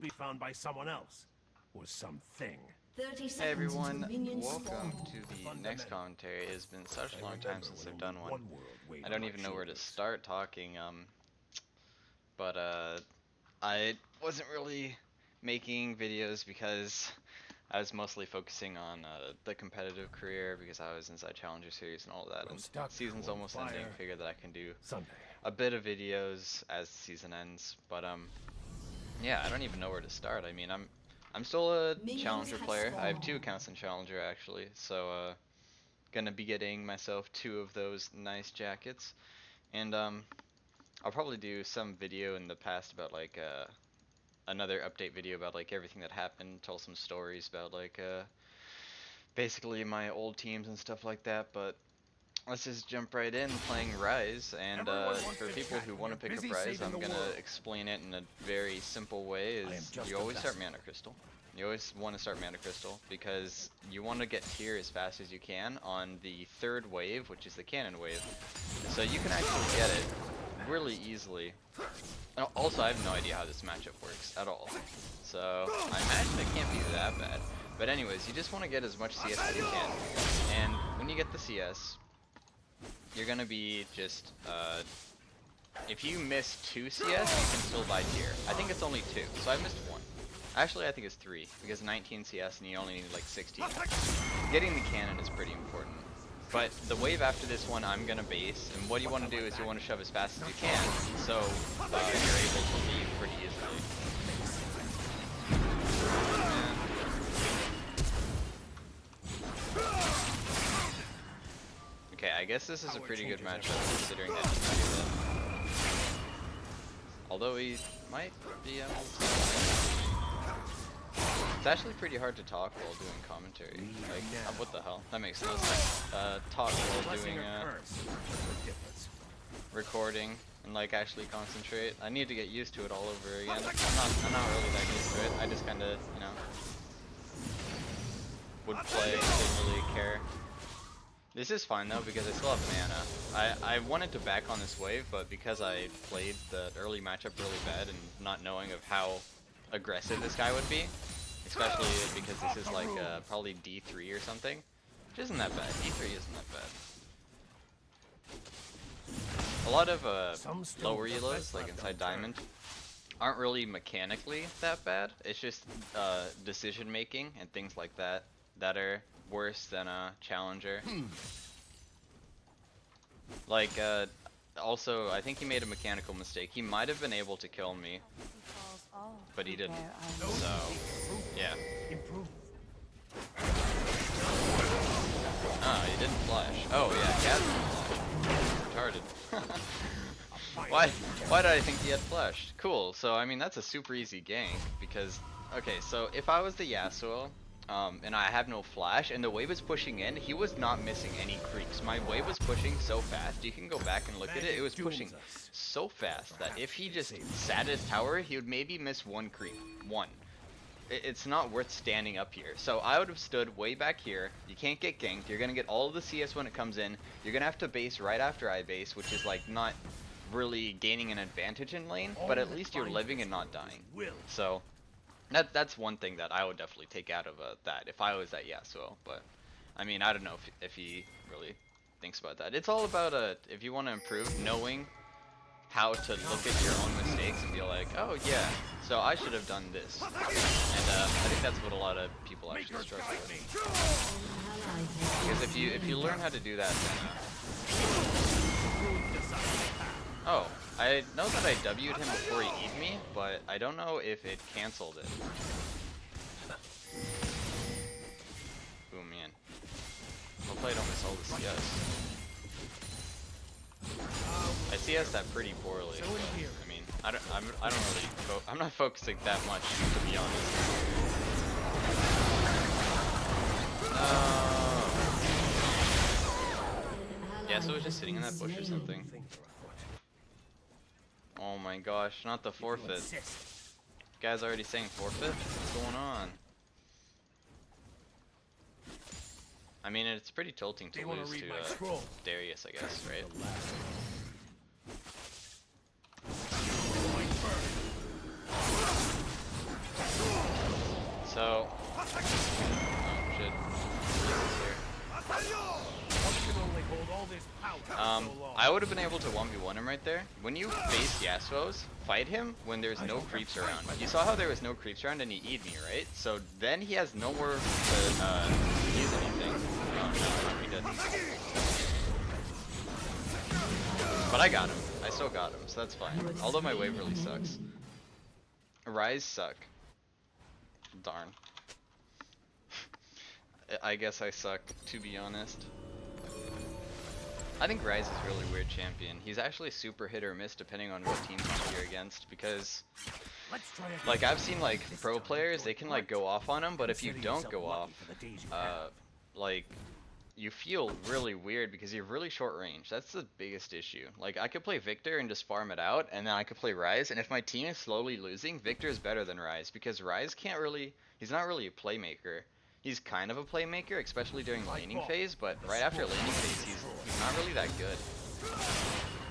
be found by someone else or something. 30 Hey seconds everyone, until minions welcome spawn. to the next commentary. It has been such a long time since I've done one. World weighed I on don't my even know where to shoulders. start talking, but I wasn't really making videos because I was mostly focusing on the competitive career because I was inside Challenger Series and all that, Grow and stuck, season's warm almost ending, fire. figured that I can do Sunday. a bit of videos as the season ends, but yeah, I don't even know where to start. I mean, I'm still a Minions Challenger have player. I have spawned. 2 accounts in Challenger actually, so gonna be getting myself 2 of those nice jackets, and I'll probably do some video in the past about like another update video about like everything that happened, tell some stories about like basically my old teams and stuff like that, but let's just jump right in playing Ryze, and Everyone wants for to people chat who when want to you're pick up busy Ryze, saving I'm the gonna world. explain it in a very simple way. I am Is just you a always start vessel. Mana Crystal. You always want to start Mana Crystal because you want to get tier as fast as you can on the 3rd wave, which is the cannon wave. So you can actually get it really easily. Also, I have no idea how this matchup works at all. So I imagine it can't be that bad. But anyways, you just want to get as much CS as you can. And when you get the CS, you're gonna be just, if you miss 2 CS, you can still buy tier. I think it's only 2, so I missed 1. Actually, I think it's 3, because 19 CS and you only need like 16. Getting the cannon is pretty important. But the wave after this one, I'm gonna base, and what you want to do is you want to shove as fast as you can, so you're able to leave pretty easily. Okay, I guess this is a pretty good matchup considering that he can do that. Although he might be able to. It's actually pretty hard to talk while doing commentary. Like, what the hell? That makes no sense. Talk while doing recording and like actually concentrate. I need to get used to it all over again. I'm not really that used to it. I just kind of, you know, would play, didn't really care. This is fine though because I still have mana. I wanted to back on this wave, but because I played the early matchup really bad and not knowing of how aggressive this guy would be, especially because this is like probably D3 or something, which isn't that bad. D3 isn't that bad. A lot of lower elos, like inside Diamond, aren't really mechanically that bad. It's just decision making and things like that that are worse than a Challenger. Like, also, I think he made a mechanical mistake. He might have been able to kill me, but he didn't. So, yeah. Ah, he didn't flash. Oh yeah, Cat didn't flash. Retarded. Why did I think he had flashed? Cool, so I mean that's a super easy gank because, okay, so if I was the Yasuo, and I have no flash, and the wave is pushing in, he was not missing any creeps. My wave was pushing so fast, you can go back and look at it, it was pushing so fast that if he just sat at his tower, he would maybe miss 1 creep. 1. It's not worth standing up here. So I would have stood way back here. You can't get ganked. You're going to get all of the CS when it comes in. You're going to have to base right after I base, which is like not really gaining an advantage in lane, but at least you're living and not dying. So that's one thing that I would definitely take out of that if I was that Yasuo. But I mean, I don't know if he really thinks about that. It's all about if you want to improve, knowing how to look at your own mistakes and be like, oh yeah, so I should have done this. And I think that's what a lot of people actually struggle with. Because if you learn how to do that, then oh, I know that I W'd him before he E'd me, but I don't know if it cancelled it. Oh man. Hopefully I don't miss all the CS. I CS that pretty poorly, but, I mean, I don't really, I'm not focusing that much, to be honest. Yeah, so it was just sitting in that bush or something. Oh my gosh, not the forfeit. Guy's already saying forfeit? What's going on? I mean, it's pretty tilting to lose to Darius, I guess, right? So, oh shit. I would have been able to 1v1 him right there. When you face Yasuo's, fight him when there's no creeps around. You saw how there was no creeps around and he E'd me, right? So then he has nowhere to use anything. Oh no, he didn't. But I got him. I still got him, so that's fine. Although my wave really sucks. Ryze suck. Darn. I guess I suck, to be honest. I think Ryze is a really weird champion. He's actually super hit or miss depending on what team you're against, because like I've seen like pro players, they can like go off on him, but if you don't go off, like you feel really weird because you have really short range. That's the biggest issue. Like I could play Victor and just farm it out, and then I could play Ryze, and if my team is slowly losing, Victor is better than Ryze because Ryze can't really, he's not really a playmaker. He's kind of a playmaker, especially during laning phase, but right after laning phase, he's not really that good.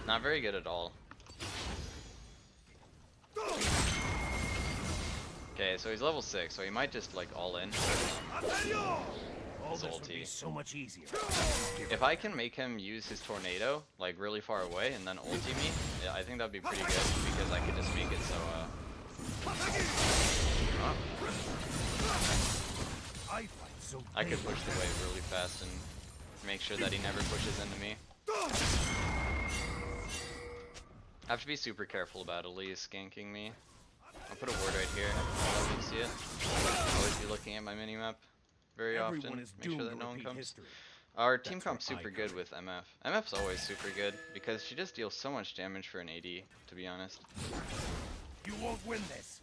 Not very good at all. Okay, so he's level 6, so he might just like all in. His ulti. So much easier. If I can make him use his tornado like really far away and then ulti me, yeah, I think that'd be pretty good because I could just make it so I could push the wave really fast and make sure that he never pushes into me. I have to be super careful about Elise ganking me. I'll put a ward right here. I'll you see it. Always be looking at my minimap very often. Make sure that no one comes. Our team comp's super good with MF. MF's always super good because she just deals so much damage for an AD, to be honest. You won't win this.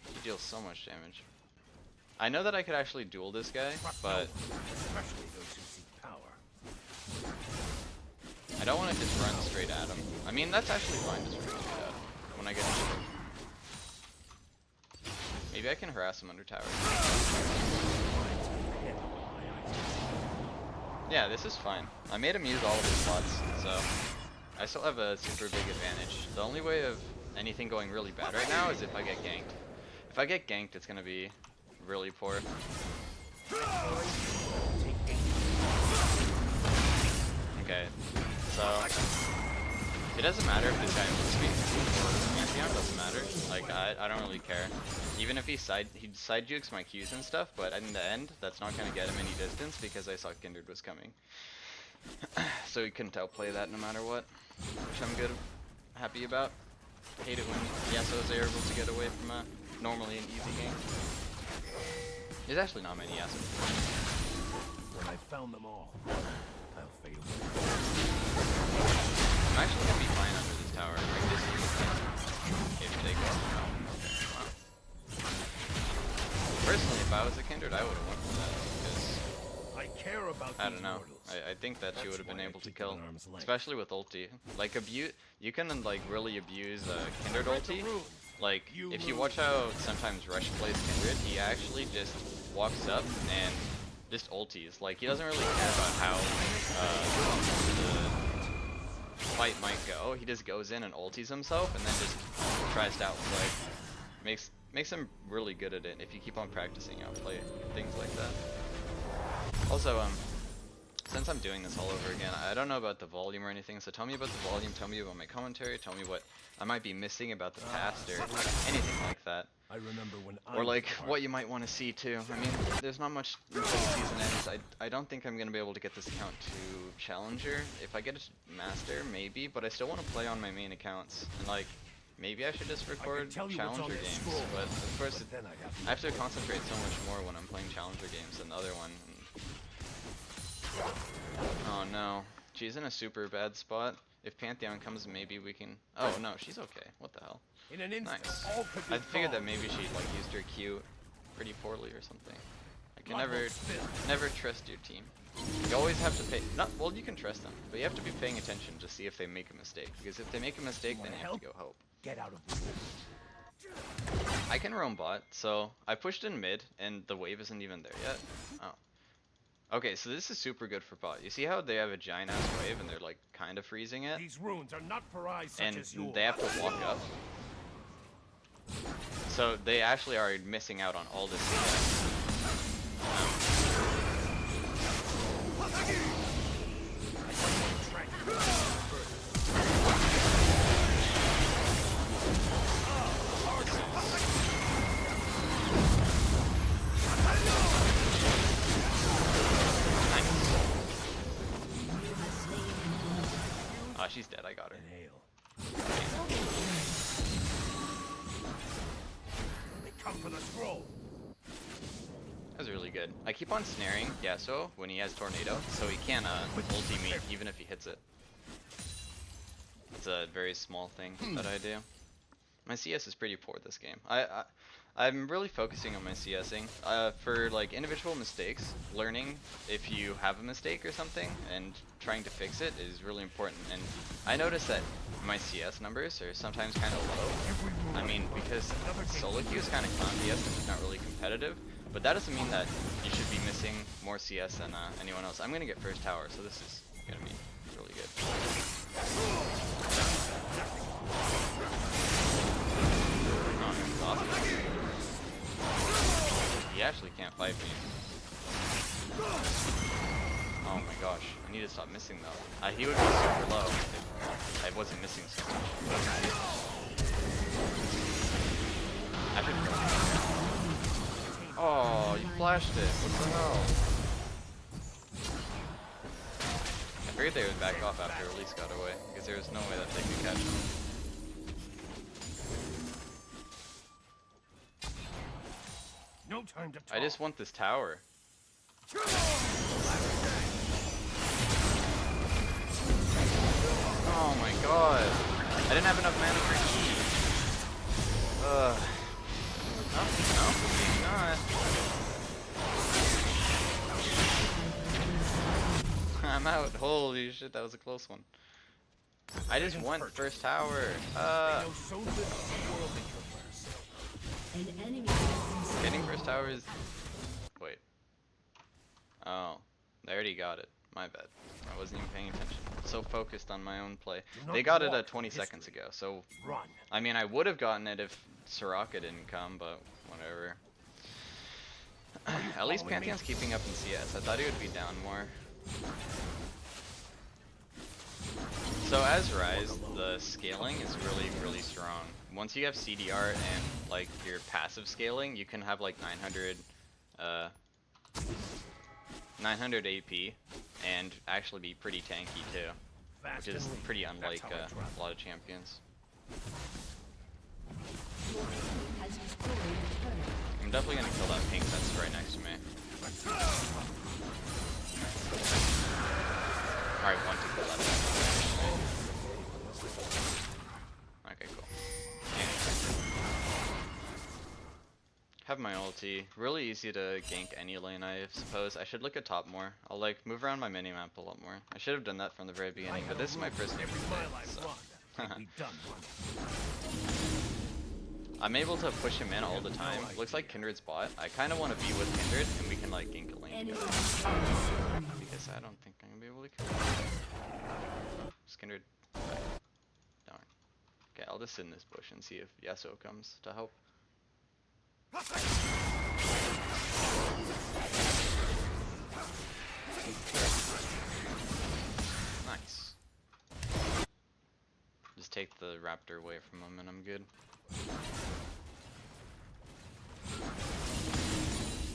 He deals so much damage. I know that I could actually duel this guy, but I don't want to just run straight at him. I mean, that's actually fine, just run straight at him when I get him. Maybe I can harass him under tower. Yeah, this is fine. I made him use all of his slots, so I still have a super big advantage. The only way of anything going really bad right now is if I get ganked. If I get ganked, it's gonna be really poor. Okay, so it doesn't matter if this guy moves me or Pantheon, doesn't matter. Like I don't really care. Even if he'd side jukes my Qs and stuff, but in the end, that's not gonna get him any distance because I saw Kindred was coming. So he couldn't outplay that no matter what, which I'm happy about. Hate it when Yasuo's are able to get away from a normally an easy game. There's actually not many Yasuo. When I found them all, I'll fail. I'm actually gonna be fine under this tower. Like this if they go. Okay, wow. Personally, if I was a Kindred, I would have went for that because I care about I don't know. I think that she would have been able to kill, especially with ulti. Like you can like really abuse Kindred ulti. Like if you watch how sometimes Rush plays Kindred, he actually just walks up and just ultis. Like he doesn't really care about how the fight might go. He just goes in and ultis himself and then just tries to outplay. Makes him really good at it if you keep on practicing outplay things like that. Also, since I'm doing this all over again, I don't know about the volume or anything, so tell me about the volume, tell me about my commentary, tell me what I might be missing about the past or anything like that. I remember when or like what you might want to see too. I mean, there's not much until the season ends. I don't think I'm going to be able to get this account to Challenger. If I get a Master, maybe, but I still want to play on my main accounts. And like, maybe I should just record Challenger games, but of course I have to concentrate so much more when I'm playing Challenger games than the other one. Oh no, she's in a super bad spot. If Pantheon comes, maybe we can... Oh no, she's okay. What the hell? Nice. I figured that maybe she like used her Q pretty poorly or something. I can never trust your team. You always have to pay... well, you can trust them, but you have to be paying attention to see if they make a mistake. Because if they make a mistake, then you have to go hope. Get out of I can roam bot, so I pushed in mid, and the wave isn't even there yet. Oh. Okay, so this is super good for bot. You see how they have a giant ass wave and they're like kind of freezing it? These runes are not for eyes such as yours. They have to walk up. So they actually are missing out on all this CS. Oh, she's dead. I got her. Inhale. They come for the scroll. That was really good. I keep on snaring Yasuo when he has Tornado, so he can't ulti me even if he hits it. It's a very small thing that I do. My CS is pretty poor this game. I'm really focusing on my CSing. For like individual mistakes, learning if you have a mistake or something and trying to fix it is really important. And I noticed that my CS numbers are sometimes kind of low. I mean, because solo queue is kind of clunky, it's not really competitive. But that doesn't mean that you should be missing more CS than anyone else. I'm gonna get first tower, so this is gonna be really good. Oh, that's awesome. He actually can't fight me. Oh my gosh, I need to stop missing though. He would be super low if I wasn't missing so much. I should. Oh, you flashed it. What the hell? I figured they would back off after Elise got away, because there was no way that they could catch him. No time to talk. I just want this tower. Oh my god. I didn't have enough mana for E. No, not. I'm out. Holy shit, that was a close one. I just want first tower. Getting first tower is... Wait. Oh, they already got it. My bad. I wasn't even paying attention. So focused on my own play. They got it 20 seconds ago, so... I mean, I would have gotten it if Soraka didn't come, but whatever. At least Pantheon's keeping up in CS. I thought he would be down more. So as Ryze, the scaling is really, really strong. Once you have CDR and like your passive scaling, you can have like 900 AP and actually be pretty tanky too, which is pretty unlike a lot of champions. I'm definitely gonna kill that pink that's right next to me. Or I want to kill that pink that's right next to me. Okay, cool. Have my ulti. Really easy to gank any lane, I suppose. I should look at top more. I'll like move around my minimap a lot more. I should have done that from the very beginning, but this is my first game today, so. I'm able to push him in all the time. Looks like Kindred's bot. I kind of want to be with Kindred and we can like gank a lane together. Because I don't think I'm gonna be able to kill him. Is Kindred? Darn. Okay, I'll just sit in this bush and see if Yasuo comes to help. Nice. Just take the raptor away from him and I'm good.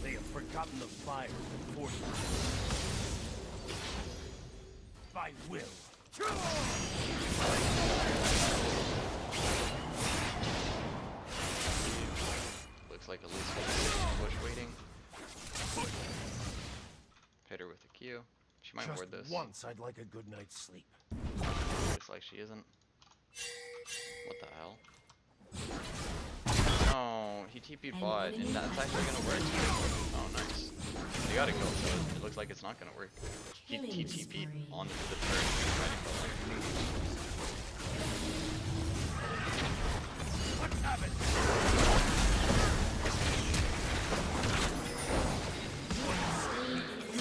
They have forgotten the fire before you. By will. Looks like Elise was in the bush waiting. Hit her with a Q. She might ward this. Once I'd like a good night's sleep. Looks like she isn't. What the hell? No, he TP'd bot, and that's actually gonna work. Oh, nice. They gotta go, so it looks like it's not gonna work. He TP'd onto the turret. Let's have it.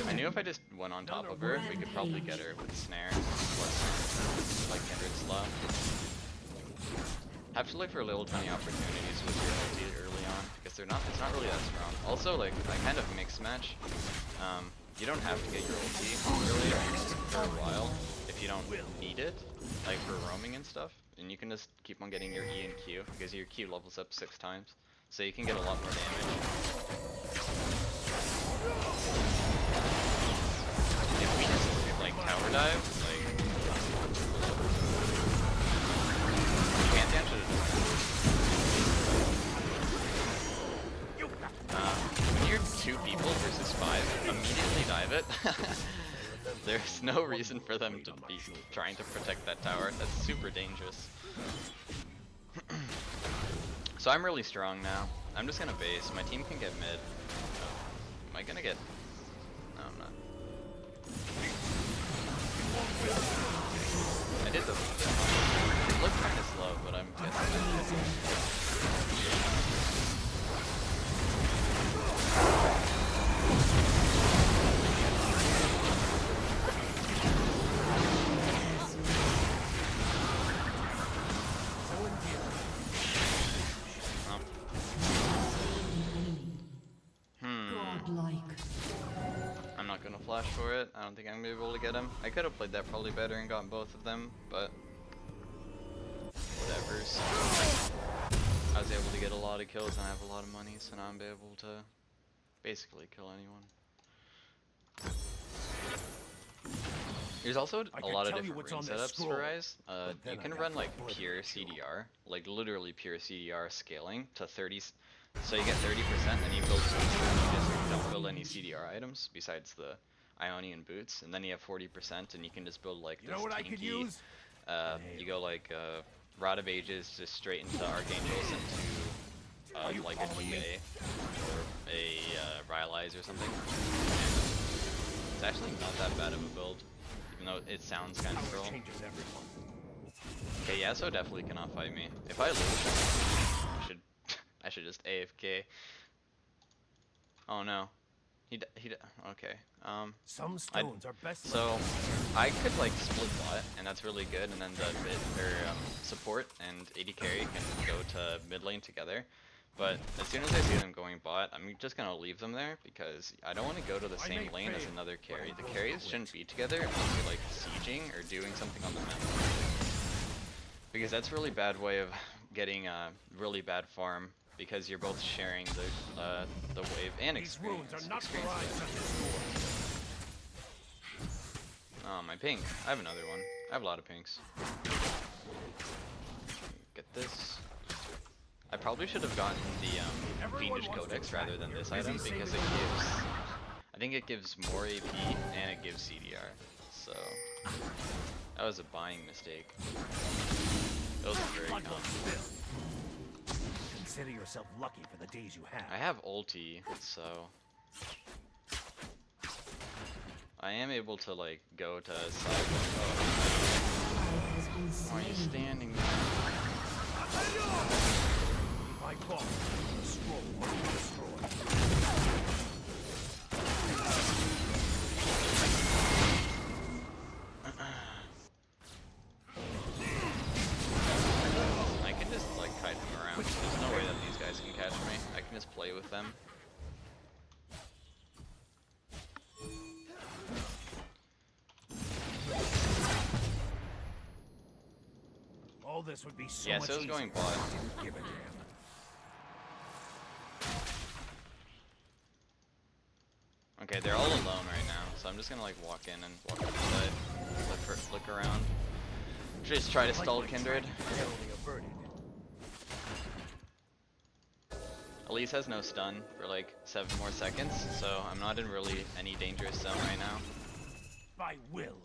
I knew if I just went on top of her, we could probably get her with snare. Like Kindred slow. have to look for little tiny opportunities with your ulti early on because it's not really that strong. Also, like I kind of mix match. You don't have to get your ulti really for a while if you don't need it, like for roaming and stuff. And you can just keep on getting your E and Q because your Q levels up 6 times, so you can get a lot more damage. If we just like tower dive, like you can't damage it. When you're 2 people versus 5, immediately dive it. There's no reason for them to be trying to protect that tower. That's super dangerous. So I'm really strong now. I'm just gonna base. My team can get mid. Am I gonna get... No, I'm not. I did the... It looked kinda slow, but I'm guessing I'm not gonna flash for it. I don't think I'm gonna be able to get him. I could have played that probably better and gotten both of them, but whatever. So I was able to get a lot of kills and I have a lot of money, so now I'm able to basically kill anyone. There's also a lot of different ring setups for Ryze. You can run like pure CDR, like literally pure CDR scaling to 30. So you get 30%, then you build switches, and you just don't build any CDR items besides the Ionian boots, and then you have 40%, and you can just build like this tanky. You go like Rod of Ages just straight into Archangels into like a GA or a Ryze or something. It's actually not that bad of a build, even though it sounds kind of troll. Okay, Yasuo definitely cannot fight me. If I lose, I should just AFK. Oh no. Okay. Some stones are best. So I could like split bot, and that's really good, and then the mid or support and AD carry can go to mid lane together. But as soon as I see them going bot, I'm just gonna leave them there because I don't want to go to the same lane as another carry. The carries shouldn't be together unless you're like sieging or doing something on the map. Because that's a really bad way of getting a really bad farm. Because you're both sharing the wave and experience. Oh, my pink. I have another one. I have a lot of pinks. Get this. I probably should have gotten the Fiendish Codex rather than this item because it gives... I think it gives more AP and it gives CDR. So... that was a buying mistake. It was very dumb. Consider yourself lucky for the days you have. I have ulti, so I am able to like go to side. Oh. Why are you standing there? My call. The scroll must be destroyed. I can just like kite him around. There's no way that these guys can catch me. I can just play with them. All this would be so Yeah, much so it's going bot. Give a damn. Okay, they're all alone right now, so I'm just gonna like walk in and walk to the side, look around. Just try to stall Kindred. Elise has no stun for like 7 more seconds, so I'm not in really any dangerous zone right now. By will.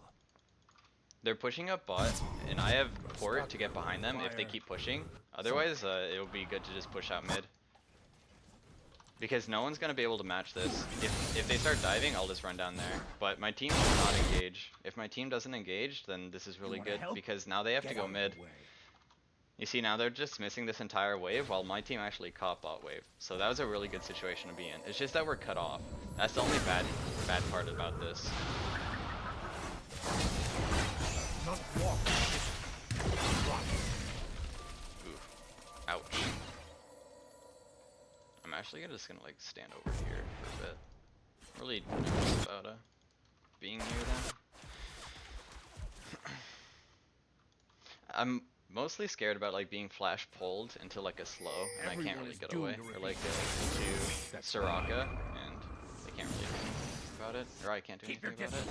They're pushing up bot, and I have port to get behind them if they keep pushing. Otherwise, it'll be good to just push out mid. Because no one's gonna be able to match this. If they start diving, I'll just run down there. But my team will not engage. If my team doesn't engage, then this is really good because now they have to go mid. You see, now they're just missing this entire wave while my team actually caught bot wave. So that was a really good situation to be in. It's just that we're cut off. That's the only bad part about this. Not walk. Oof. actually just gonna like stand over here for a bit. Really nervous about being near them. I'm mostly scared about like being flash pulled into like a slow and I can't really get away, or like into Soraka and they can't really do anything about it, or I can't do anything about it.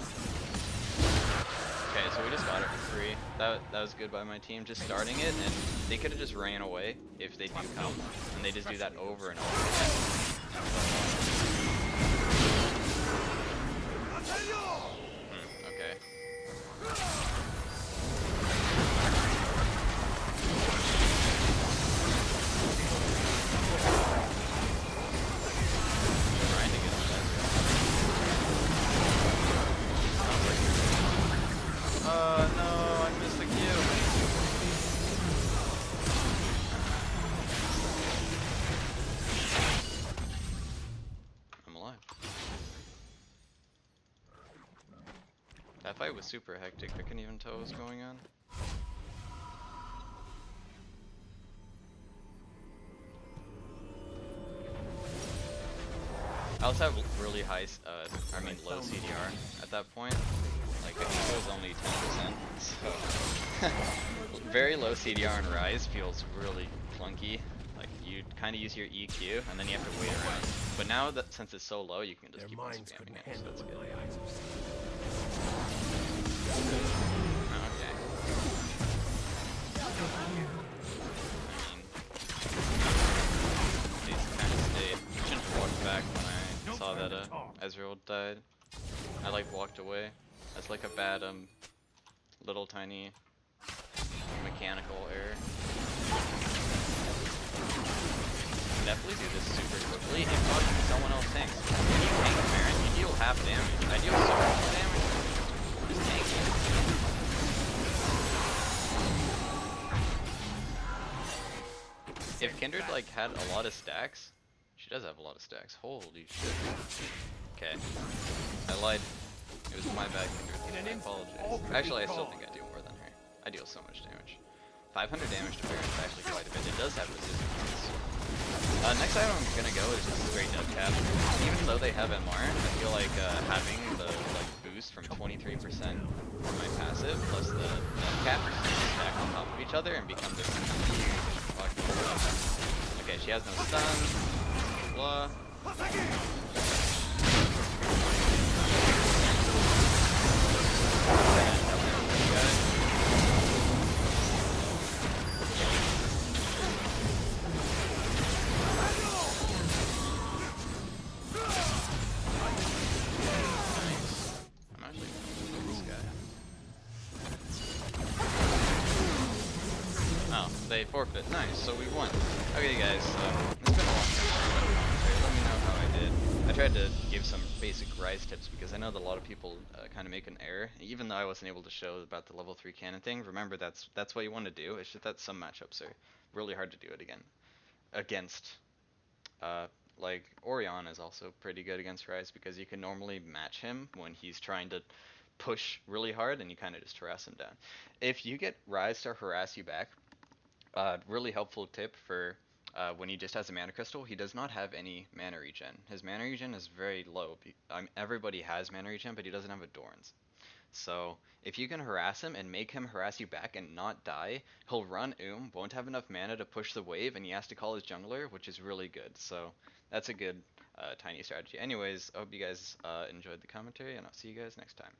Okay, so we just got it for free. That was good by my team, just starting it, and they could have just ran away if they do come, and they just do that over and over again. Okay. Trying to get on that. No, I missed the Q. I'm alive. That fight was super hectic. I couldn't even tell what was going on. I also have really high, low CDR at that point. Like, I think it was only 10%, so very low CDR in Ryze feels really clunky. Like, you kind of use your EQ, and then you have to wait around. But now that since it's so low, you can just keep on spamming it, so that's good. Okay. These kind of stayed. I shouldn't have walked back when I saw that Ezreal died. I like walked away. That's like a bad little tiny mechanical error. Definitely do this super quickly and fucking someone else tanks. When you tank Baron, you deal half damage. I deal so much damage. Just tanking. If Kindred like had a lot of stacks, she does have a lot of stacks. Holy shit. Okay. I lied. It was my bad, Kindred. I apologize. Actually, I still think I do more than her. I deal so much damage. 500 damage to Baron is actually quite a bit. It does have resistance. Next item I'm gonna go is just straight death cap. Even though they have MR, I feel like having the boost from 23% from my passive plus the death cap stack on top of each other and become this huge fucking stuff. Okay, she has no stun. Blah. They forfeit. Nice, so we won. Okay guys, it's been a long time. Let me know how I did. I tried to give some basic Ryze tips because I know that a lot of people kind of make an error. Even though I wasn't able to show about the level 3 cannon thing, remember that's what you want to do. It's just that some matchups are really hard to do it against. Like Orion is also pretty good against Ryze because you can normally match him when he's trying to push really hard and you kind of just harass him down. If you get Ryze to harass you back, really helpful tip for when he just has a mana crystal, he does not have any mana regen. His mana regen is very low. Everybody has mana regen, but he doesn't have Adorns. So if you can harass him and make him harass you back and not die, he'll run won't have enough mana to push the wave, and he has to call his jungler, which is really good. So that's a good tiny strategy. Anyways, I hope you guys enjoyed the commentary, and I'll see you guys next time.